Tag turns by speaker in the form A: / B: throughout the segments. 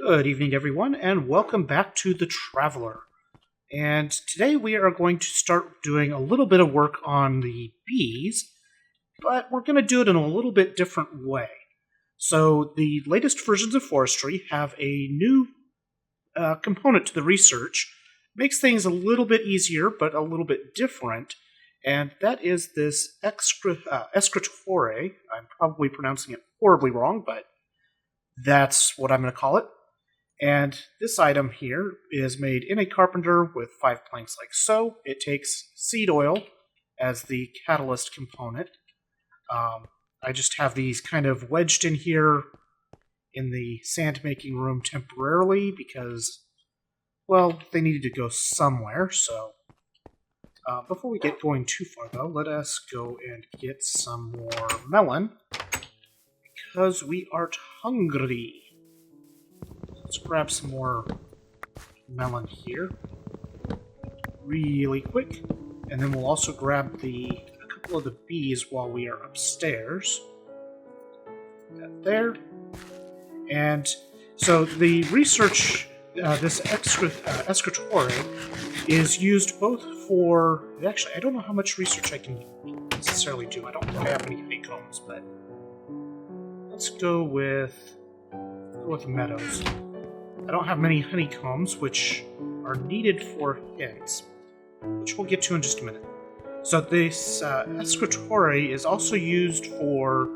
A: Good evening, everyone, and welcome back to The Traveler. And today we are going to start doing a little bit of work on the bees, but we're going to do it in a little bit different way. So, the latest versions of Forestry have a new component to the research, makes things a little bit easier, but a little bit different, and that is this Escritore. I'm probably pronouncing it horribly wrong, but that's what I'm going to call it. And this item here is made in a carpenter with 5 planks like so. It takes seed oil as the catalyst component. I just have these kind of wedged in here in the sand making room temporarily because, well, they needed to go somewhere. So before we get going too far, though, let us go and get some more melon because we are hungry. Let's grab some more melon here really quick, and then we'll also grab a couple of the bees while we are upstairs. That there. And so the research, this Escritore, is used both for... Actually, I don't know how much research I can necessarily do. I don't really have any honeycombs, but let's go with meadows. I don't have many honeycombs, which are needed for hints, which we'll get to in just a minute. So this Escritore is also used for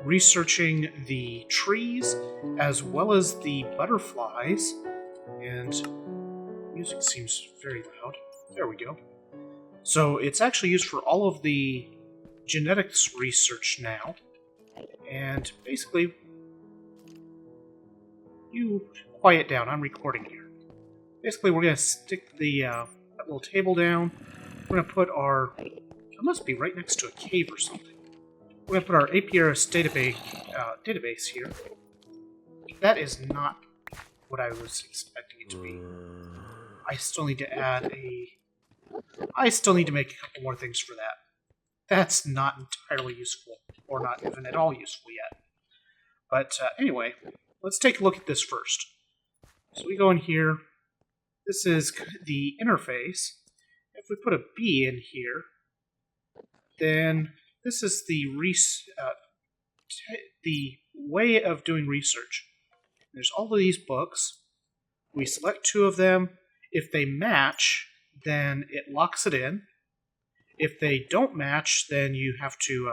A: researching the trees as well as the butterflies, and music seems very loud. There we go. So it's actually used for all of the genetics research now, and basically, you quiet down, I'm recording here. Basically, we're going to stick that little table down. We're going to put our... It must be right next to a cave or something. We're going to put our Apiarus database here. That is not what I was expecting it to be. I still need to make a couple more things for that. That's not entirely useful, or not even at all useful yet. But anyway, let's take a look at this first. So we go in here. This is the interface. If we put a bee in here, then this is the way of doing research. There's all of these books. We select two of them. If they match, then it locks it in. If they don't match, then you have to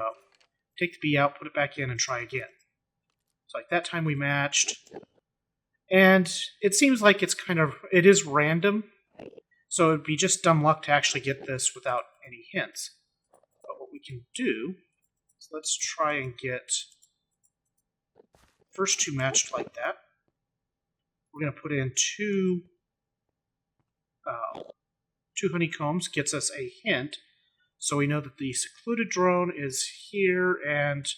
A: take the bee out, put it back in, and try again. So like that time we matched. And it seems like it is random, so it'd be just dumb luck to actually get this without any hints. But what we can do is let's try and get first two matched like that. We're going to put in two honeycombs, gets us a hint, so we know that the secluded drone is here, and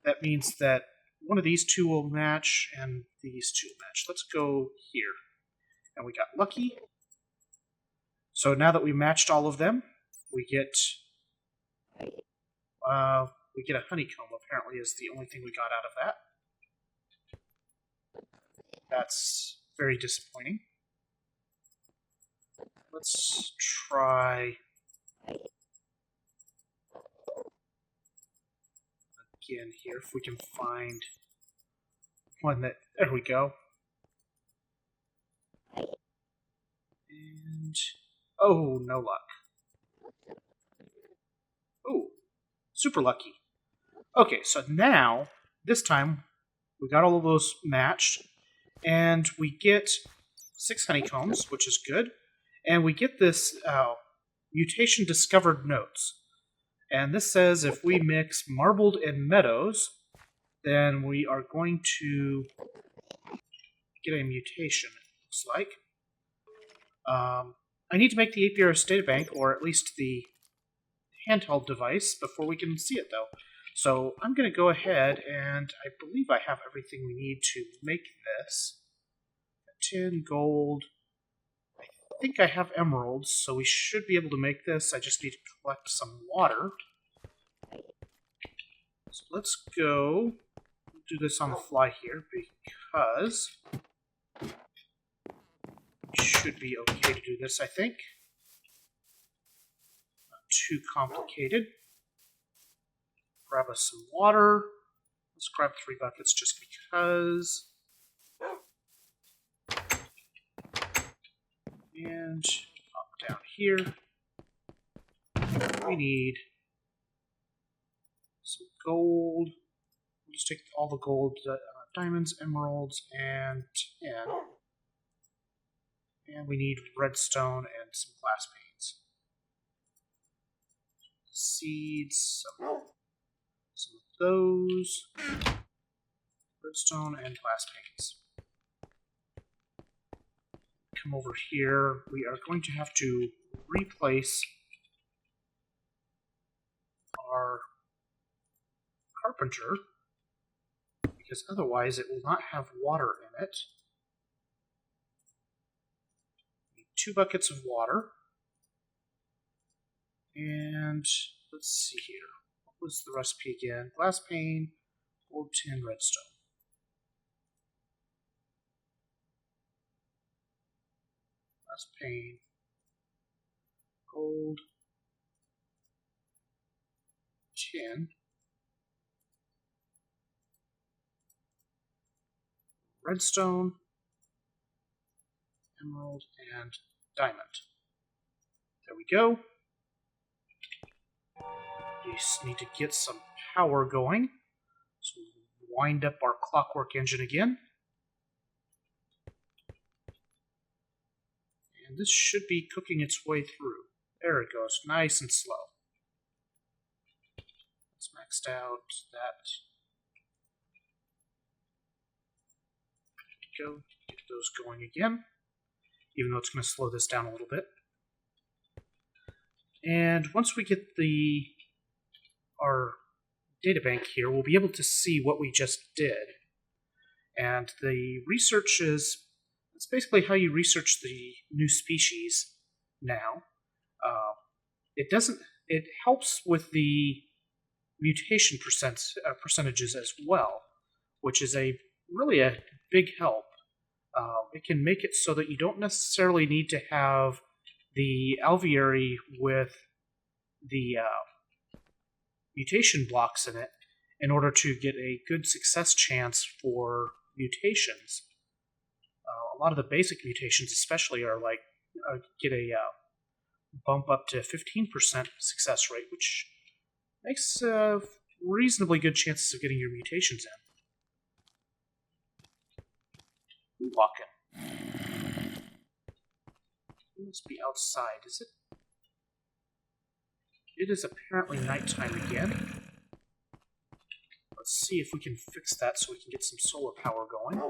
A: that means that one of these two will match, and these two will match. Let's go here. And we got lucky. So now that we matched all of them, we get a honeycomb, apparently, is the only thing we got out of that. That's very disappointing. Let's try again here, if we can find one that... There we go. And... oh, no luck. Oh, super lucky. Okay, so now, this time, we got all of those matched, and we get 6 honeycombs, which is good, and we get this mutation discovered notes. And this says if we mix marbled and meadows, then we are going to get a mutation, it looks like. I need to make the Apiarus databank, or at least the handheld device, before we can see it, though. So I'm going to go ahead, and I believe I have everything we need to make this. Tin, gold. I think I have emeralds, so we should be able to make this. I just need to collect some water. So let's go do this on the fly here, because Should be okay to do this, I think. Not too complicated. Grab us some water. Let's grab 3 buckets just because. And pop down here. We need some gold. We'll just take all the gold, diamonds, emeralds, and tin. And we need redstone and some glass panes. Seeds, some of those. Redstone and glass panes. Come over here. We are going to have to replace our carpenter, because otherwise it will not have water in it. Need 2 buckets of water. And let's see here. What was the recipe again? Glass pane, gold, tin, redstone. Glass pane, gold, tin, redstone, emerald, and diamond. There we go. We just need to get some power going. So we'll wind up our clockwork engine again. And this should be cooking its way through. There it goes, nice and slow. It's maxed out. That. There we go. Get those going again. Even though it's going to slow this down a little bit. And once we get our databank here, we'll be able to see what we just did. And the research it's basically how you research the new species now. It helps with the mutation percentages as well, which is really a big help. It can make it so that you don't necessarily need to have the alveary with the mutation blocks in it in order to get a good success chance for mutations. A lot of the basic mutations especially are like get a bump up to 15% success rate, which makes reasonably good chances of getting your mutations in. Walking. It must be outside, is it? It is apparently nighttime again. Let's see if we can fix that so we can get some solar power going.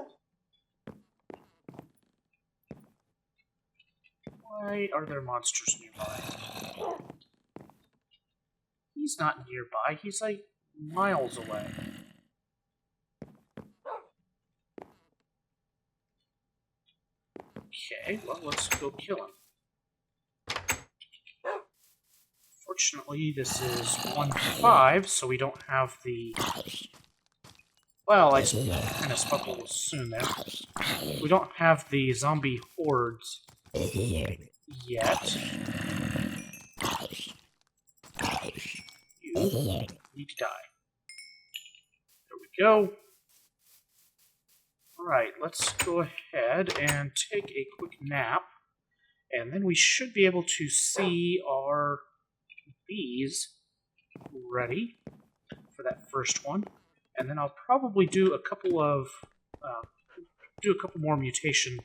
A: Why are there monsters nearby? He's not nearby, he's like miles away. Okay, well, let's go kill him. Fortunately, this is 1-5, so we don't have the... Well, I kind of spoke a little soon there. We don't have the zombie hordes yet. You need to die. There we go. Alright, let's go ahead and take a quick nap, and then we should be able to see our bees ready for that first one. And then I'll probably do a couple more mutation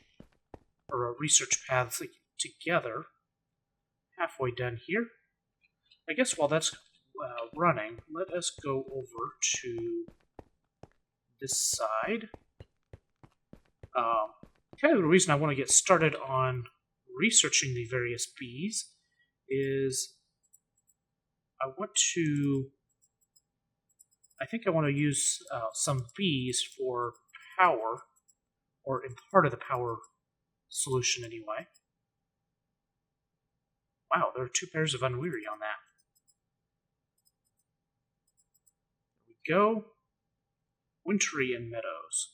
A: or research paths together. Halfway done here. I guess while that's running, let us go over to this side. Kind of the reason I want to get started on researching the various bees is I think I want to use some bees for power, or in part of the power solution anyway. Wow, there are 2 pairs of Unweary on that. There we go. Wintry and meadows.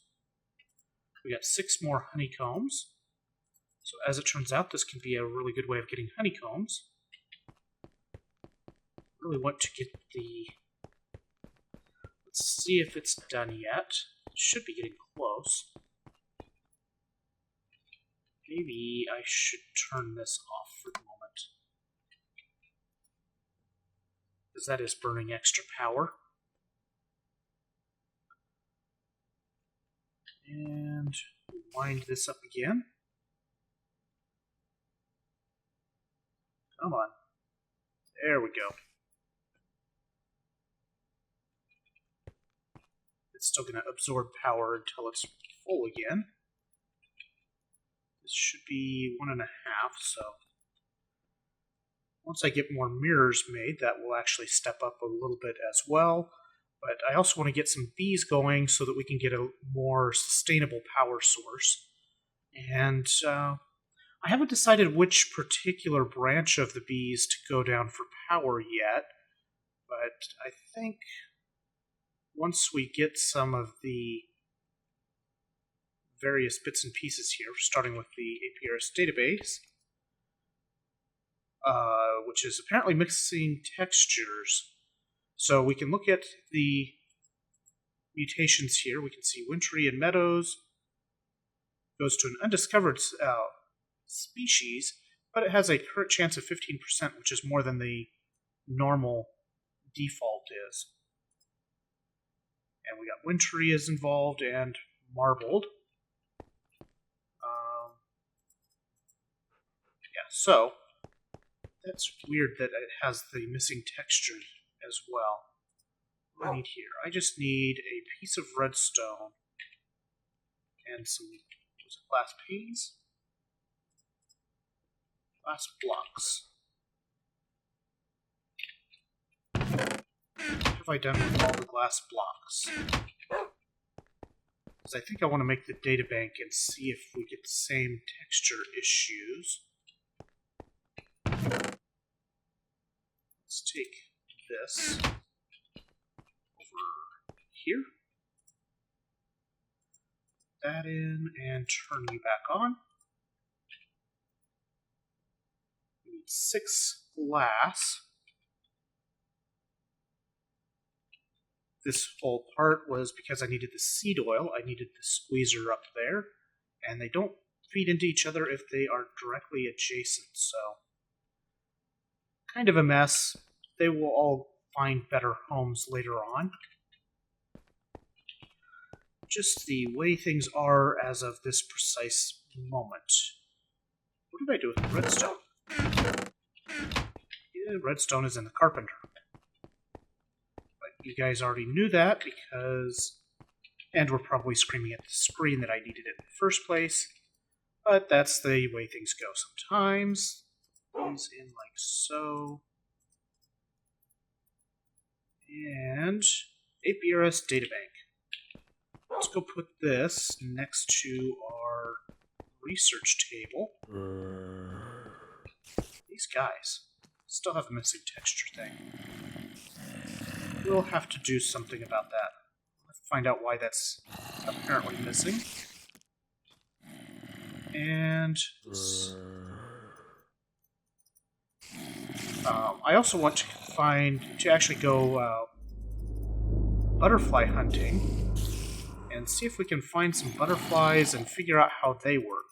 A: We got 6 more honeycombs. So as it turns out, this can be a really good way of getting honeycombs. Really want to get the... Let's see if it's done yet. It should be getting close. Maybe I should turn this off for the moment, because that is burning extra power. And wind this up again. Come on. There we go. It's still going to absorb power until it's full again. This should be 1.5, so once I get more mirrors made, that will actually step up a little bit as well. But I also want to get some bees going so that we can get a more sustainable power source. And I haven't decided which particular branch of the bees to go down for power yet, but I think once we get some of the various bits and pieces here, starting with the APRS database, which is apparently mixing textures. So we can look at the mutations here. We can see wintry and meadows goes to an undiscovered species, but it has a current chance of 15%, which is more than the normal default is. And we got wintry is involved and marbled. Yeah, so that's weird that it has the missing texture as well. What do I need here? I just need a piece of redstone and some glass panes? Glass blocks. What have I done with all the glass blocks? Because I think I want to make the databank and see if we get the same texture issues. Let's take this over here. Put that in and turn you back on. We need 6 glass. This whole part was because I needed the seed oil. I needed the squeezer up there, and they don't feed into each other if they are directly adjacent, so kind of a mess. They will all find better homes later on. Just the way things are as of this precise moment. What did I do with the redstone? Yeah, redstone is in the carpenter. But you guys already knew that because... and were probably screaming at the screen that I needed it in the first place. But that's the way things go sometimes. These in like so. And APRS databank. Let's go put this next to our research table. These guys still have a missing texture thing. We'll have to do something about that. Let's find out why that's apparently missing. And I also want to actually go butterfly hunting and see if we can find some butterflies and figure out how they work.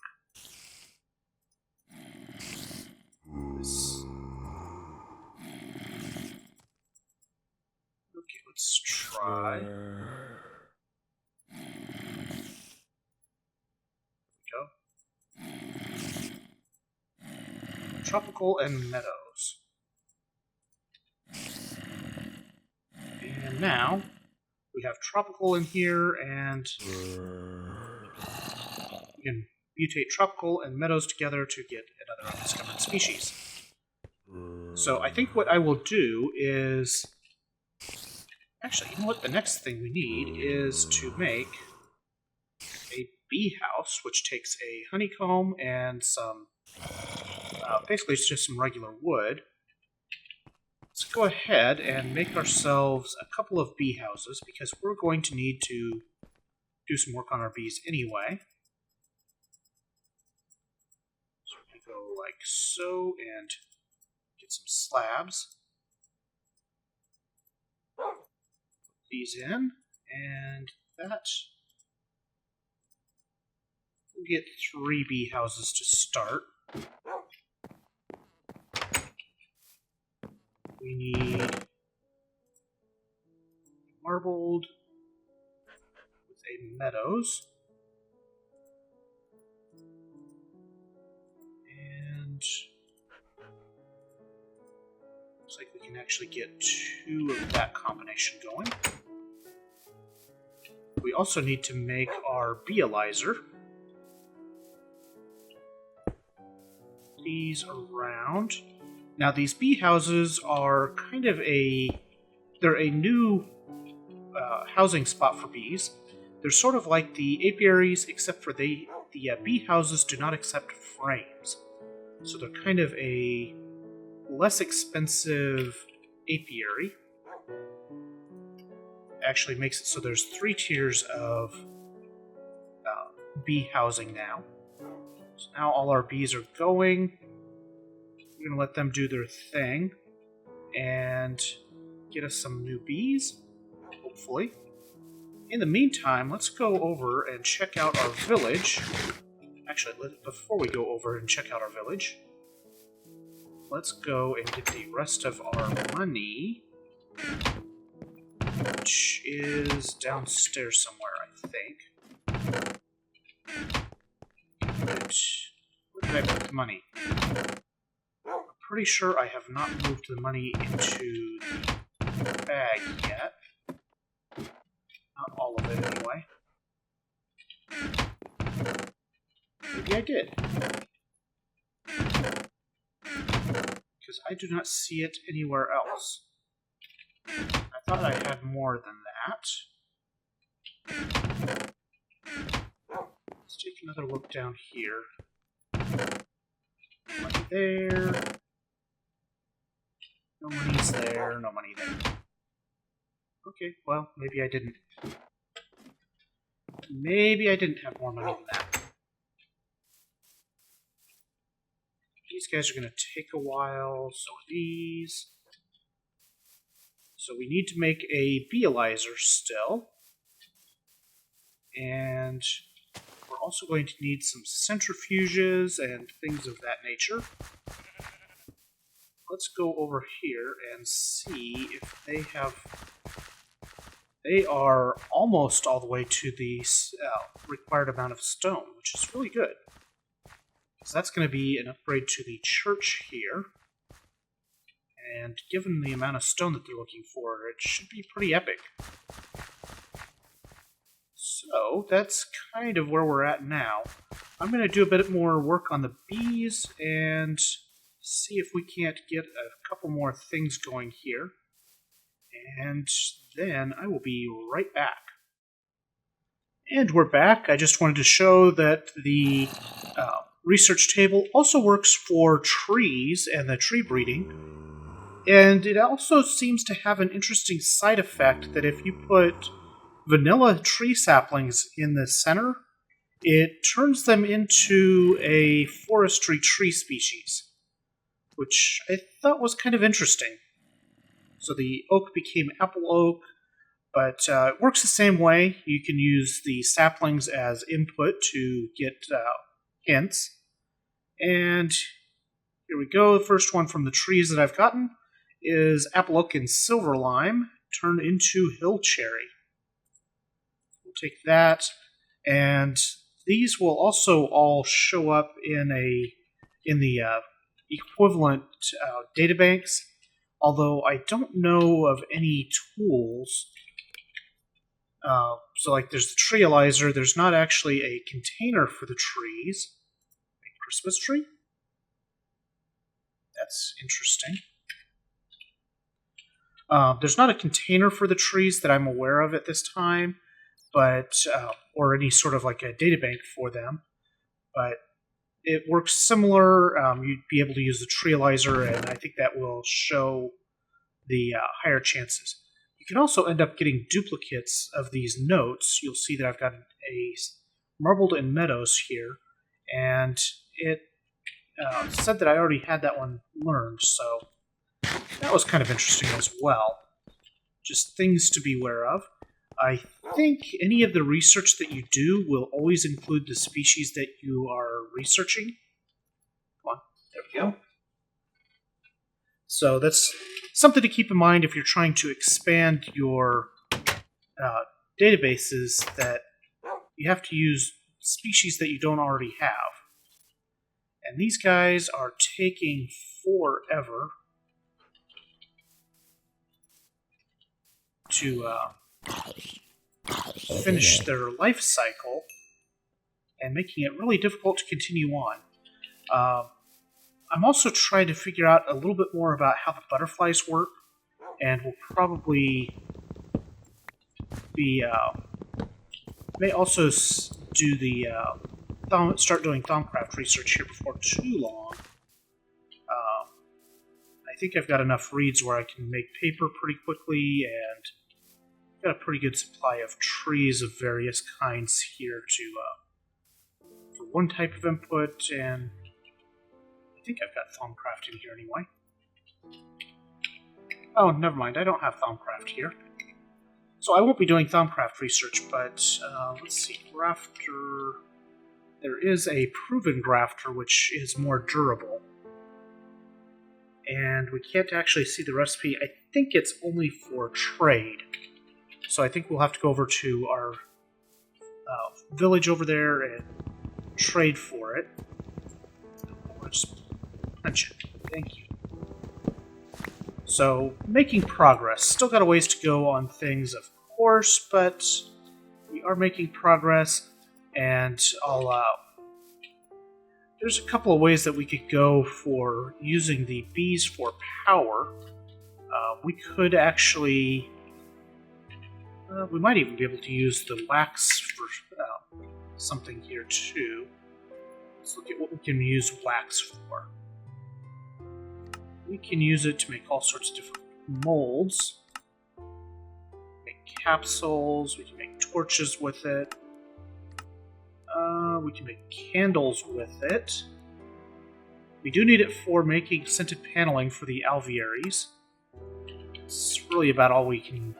A: Okay, let's try. Tropical and meadows. And now we have tropical in here, and we can mutate tropical and meadows together to get another undiscovered species. So I think what I will do is... actually, you know what? The next thing we need is to make a bee house, which takes a honeycomb and some... basically, it's just some regular wood. Let's go ahead and make ourselves a couple of bee houses, because we're going to need to do some work on our bees anyway. like so, and get some slabs. Put these in, and that. We'll get 3 bee houses to start. We need marbled with a meadows. And looks like we can actually get 2 of that combination going. We also need to make our beealyzer. These around. Now these bee houses are kind of they're a new housing spot for bees. They're sort of like the apiaries, except for the bee houses do not accept frames. So they're kind of a less expensive apiary. Actually makes it so there's 3 tiers of bee housing now. So now all our bees are going. We're going to let them do their thing and get us some new bees, hopefully. In the meantime, let's go over and check out our village. Actually, before we go over and check out our village, let's go and get the rest of our money, which is downstairs somewhere, I think. Where did I put the money? I'm pretty sure I have not moved the money into the bag yet. Not all of it, anyway. Maybe I did. Because I do not see it anywhere else. I thought I had more than that. Let's take another look down here. Money there. No money's there, no money there. Okay, well, maybe I didn't. Maybe I didn't have more money than that. These guys are going to take a while, so are these. So we need to make a beealyzer still. And we're also going to need some centrifuges and things of that nature. Let's go over here and see if they have... They are almost all the way to the required amount of stone, which is really good. So that's going to be an upgrade to the church here. And given the amount of stone that they're looking for, it should be pretty epic. So that's kind of where we're at now. I'm going to do a bit more work on the bees and see if we can't get a couple more things going here. And then I will be right back. And we're back. I just wanted to show that the research table also works for trees and the tree breeding. And it also seems to have an interesting side effect that if you put vanilla tree saplings in the center, it turns them into a forestry tree species, which I thought was kind of interesting. So the oak became apple oak, but it works the same way. You can use the saplings as input to get hints. And here we go. The first one from the trees that I've gotten is apple oak and silver lime turned into hill cherry. We'll take that, and these will also all show up in the equivalent databanks. Although I don't know of any tools. So like there's the treealyzer, there's not actually a container for the trees. A Christmas tree? That's interesting. There's not a container for the trees that I'm aware of at this time, but or any sort of like a databank for them. But it works similar. You'd be able to use the treealyzer, and I think that will show the higher chances. You can also end up getting duplicates of these notes. You'll see that I've got a marbled and meadows here, and it said that I already had that one learned, so that was kind of interesting as well. Just things to be aware of. I think any of the research that you do will always include the species that you are researching. Come on, there we go. So that's something to keep in mind if you're trying to expand your databases, that you have to use species that you don't already have. And these guys are taking forever to finish their life cycle and making it really difficult to continue on. I'm also trying to figure out a little bit more about how the butterflies work, and we'll probably be may also do the start doing Thaumcraft research here before too long. I think I've got enough reeds where I can make paper pretty quickly, and got a pretty good supply of trees of various kinds here to for one type of input, and I think I've got Thaumcraft in here anyway. Oh, never mind, I don't have Thaumcraft here. So I won't be doing Thaumcraft research, but let's see, Grafter. There is a proven Grafter which is more durable. And we can't actually see the recipe. I think it's only for trade. So I think we'll have to go over to our village over there and trade for it. I'll just punch it. Thank you. So, making progress. Still got a ways to go on things, of course, but we are making progress, and there's a couple of ways that we could go for using the bees for power. We could actually... we might even be able to use the wax for something here, too. Let's look at what we can use wax for. We can use it to make all sorts of different molds. Make capsules, we can make torches with it. We can make candles with it. We do need it for making scented paneling for the alvearies. It's really about all we can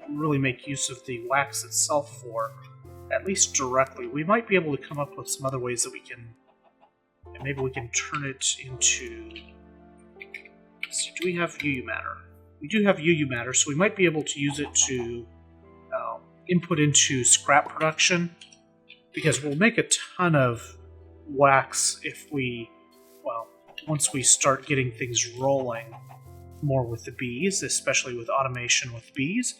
A: really make use of the wax itself for, at least directly. We might be able to come up with some other ways that we can, and maybe we can turn it into... Let's see, do we have UU matter? We do have UU matter, so we might be able to use it to input into scrap production, because we'll make a ton of wax if we, well, once we start getting things rolling more with the bees, especially with automation with bees.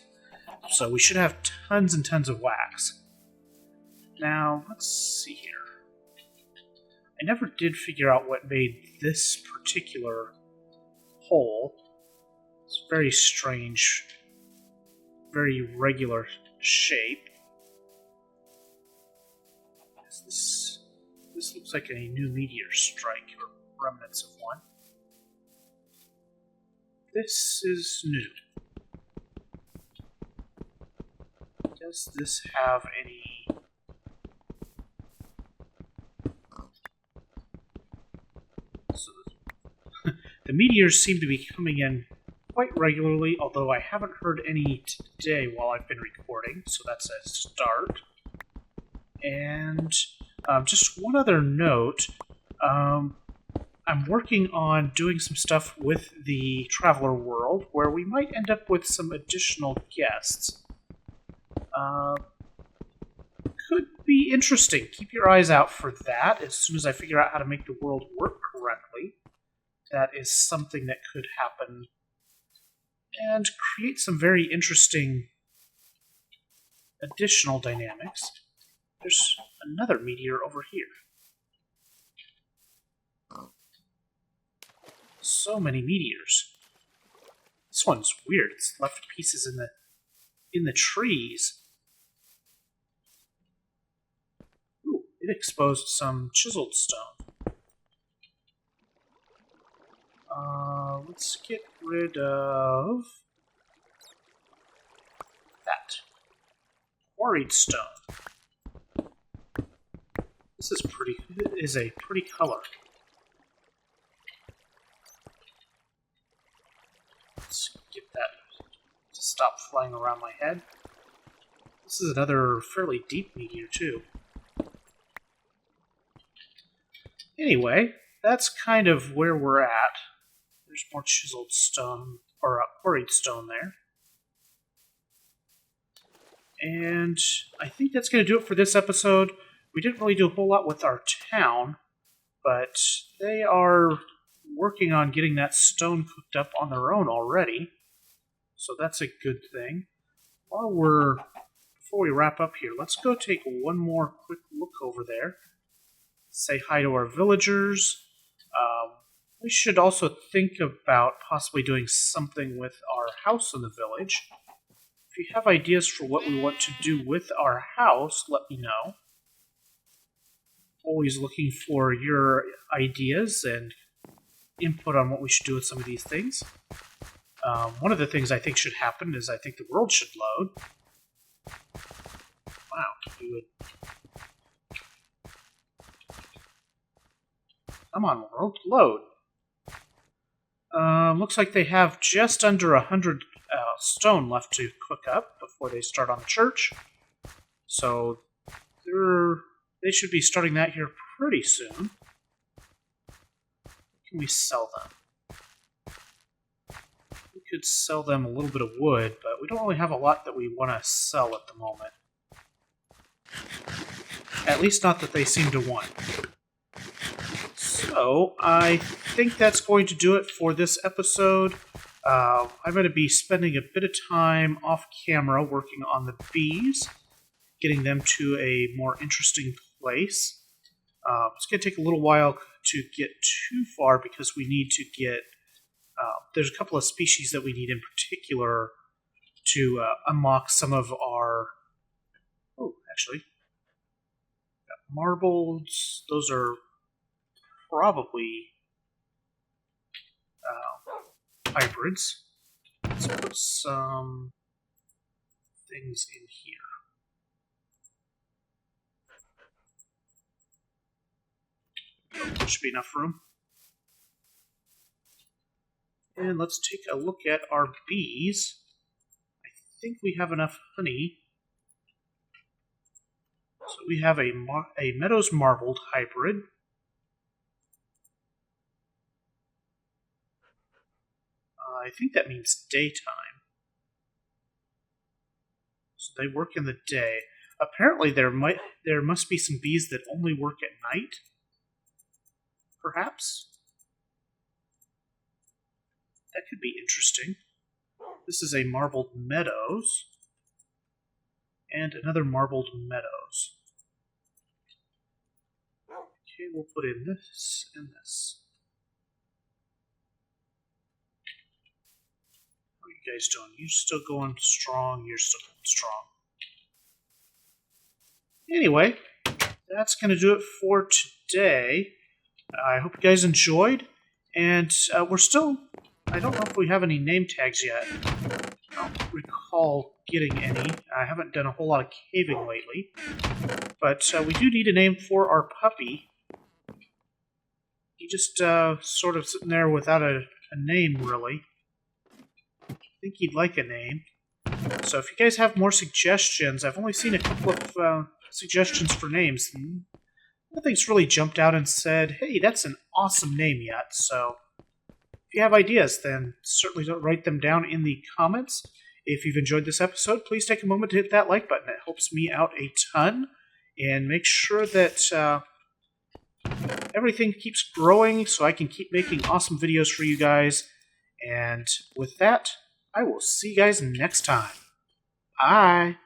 A: So we should have tons and tons of wax. Now, let's see here. I never did figure out what made this particular hole. It's very strange, very irregular shape. This looks like a new meteor strike, or remnants of one. This is new. Does this have any... So the meteors seem to be coming in quite regularly, although I haven't heard any today while I've been recording, so that's a start. And just one other note, I'm working on doing some stuff with the Traveler World, where we might end up with some additional guests. Could be interesting. Keep your eyes out for that. As soon as I figure out how to make the world work correctly, that is something that could happen and create some very interesting additional dynamics. There's another meteor over here. So many meteors. This one's weird. It's left pieces in the trees. Ooh, it exposed some chiseled stone. Let's get rid of that. Quarried stone. This is a pretty color. stop flying around my head. This is another fairly deep meteor, too. Anyway, that's kind of where we're at. There's more chiseled stone, or quarried stone there. And I think that's going to do it for this episode. We didn't really do a whole lot with our town, but they are working on getting that stone cooked up on their own already. So that's a good thing. Before we wrap up here, let's go take one more quick look over there. Say hi to our villagers. We should also think about possibly doing something with our house in the village. If you have ideas for what we want to do with our house, let me know. Always looking for your ideas and input on what we should do with some of these things. One of the things I think should happen is I think the world should load. Wow, we would... Come on, world, load. Looks like they have just under 100 stone left to cook up before they start on the church. So they should be starting that here pretty soon. Can we sell them? We could sell them a little bit of wood, but we don't really have a lot that we want to sell at the moment. At least not that they seem to want. So, I think that's going to do it for this episode. I'm going to be spending a bit of time off camera working on the bees, getting them to a more interesting place. It's going to take a little while to get too far because we need to get... there's a couple of species that we need in particular to unlock some of our... Oh, actually. Marbles, those are probably hybrids. Let's put some things in here. There should be enough room. And let's take a look at our bees. I think we have enough honey. So we have a Meadows Marbled hybrid. I think that means daytime. So they work in the day. Apparently there must be some bees that only work at night. Perhaps? That could be interesting. This is a Marbled Meadows. And another Marbled Meadows. Okay, we'll put in this and this. How are you guys doing? You're still going strong. You're still going strong. Anyway, that's going to do it for today. I hope you guys enjoyed. And we're still... I don't know if we have any name tags yet. I don't recall getting any. I haven't done a whole lot of caving lately. But we do need a name for our puppy. He just sort of sitting there without a name, really. I think he'd like a name. So if you guys have more suggestions, I've only seen a couple of suggestions for names. Nothing's really jumped out and said, hey, that's an awesome name yet. So if you have ideas, then certainly don't write them down in the comments. If you've enjoyed this episode, please take a moment to hit that like button. It helps me out a ton. And make sure that everything keeps growing so I can keep making awesome videos for you guys. And with that, I will see you guys next time. Bye!